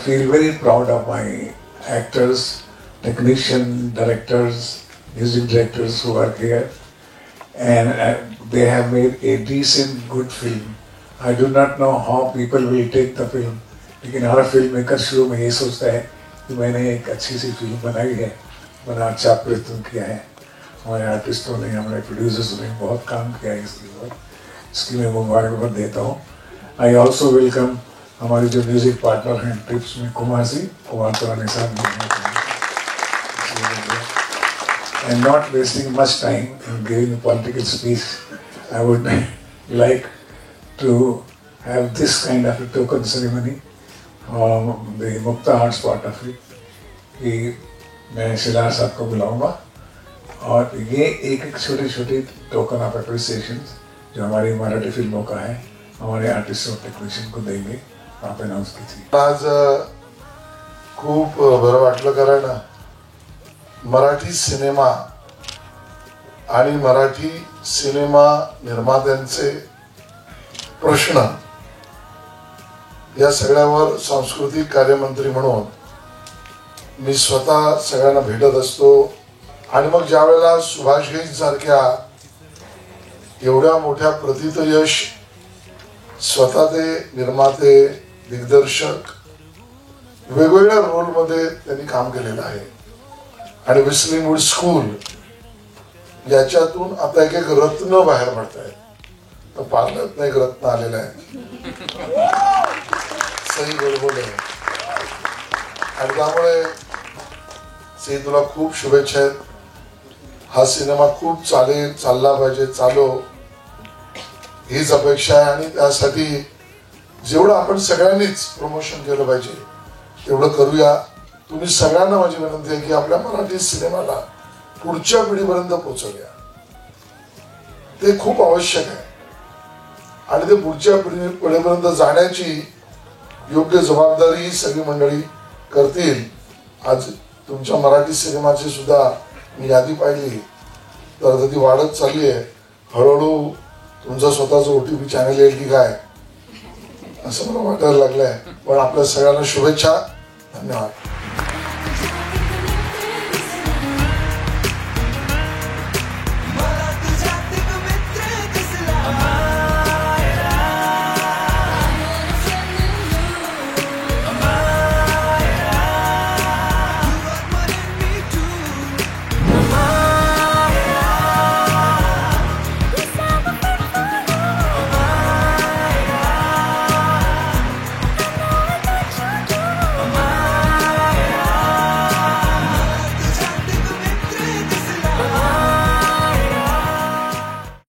feel very proud of my actors, technicians, directors, music directors who are here, and they have made a decent, good film. I do not know how people will take the film, लेकिन हर film maker शुरू में ये सोचता है कि मैंने एक अच्छी C film बनाई है, बड़ा अच्छा प्रयत्न किया है। हमारे आर्टिस्टों ने, हमारे प्रोड्यूसर्स ने बहुत काम किया है इसके ऊपर, इसकी मैं मुबारकबाद देता हूँ। आई ऑल्सो वेलकम हमारे जो म्यूजिक पार्टनर हैं ट्रिप्स में, कुमार तरानी साहब। And not wasting much time in giving a political speech, I would like to have this kind of a token ceremony from the Mukta Arts part of it, कि मैं शिलार साहब को बुलाऊंगा और ये एक छोटे छोटे टोकन ऑफ अप्रिसिएशन जो हमारी मराठी फिल्मों का है हमारे आर्टिस्टों टेक्नीशियन को देंगे, आप अनाउंस कीजिए। आज खूप बरं वाटलं कारण मराठी सिनेमा आणि मराठी सिनेमा निर्मात्यांचे प्रश्न या सगळ्यावर सांस्कृतिक कार्यमंत्री म्हणून मी स्वतः सगळ्यांना भेटत असतो आणि मग ज्या वेळेला सुभाष घई सारख्या एवढ्या मोठ्या प्रतितयश स्वतः ते निर्माते, दिग्दर्शक वेगवेगळ्या रोलमध्ये त्यांनी काम केलेलं आहे आणि व्हिस्लिंग वूड स्कूल याच्यातून आता एक रत्न बाहेर पडतायत। तर पार्लरतनं एक रत्न आलेलं आहे, सई गोडबोले, आणि त्यामुळे सई तुला खूप शुभेच्छा आहेत। हा सिनेमा खूप चालला पाहिजे, चालो हीच अपेक्षा आहे आणि त्यासाठी जेवढं आपण सगळ्यांनीच प्रमोशन केलं पाहिजे तेवढं करूया। तुम्ही सगळ्यांना माझी विनंती आहे की आपल्या मराठी सिनेमाला पुढच्या पिढीपर्यंत पोहोचवूया, ते खूप आवश्यक आहे आणि ते पुढच्या पिढीपर्यंत जाण्याची योग्य जबाबदारी सगळी मंडळी करतील। आज तुमच्या मराठी सिनेमाची सुद्धा मी यादी पाहिली तर ती वाढत चालली आहे, हळूहळू तुमचं स्वतःचं OTT चॅनल येईल की काय असं मला वाटायला लागलंय। पण आपल्या सगळ्यांना शुभेच्छा, धन्यवाद।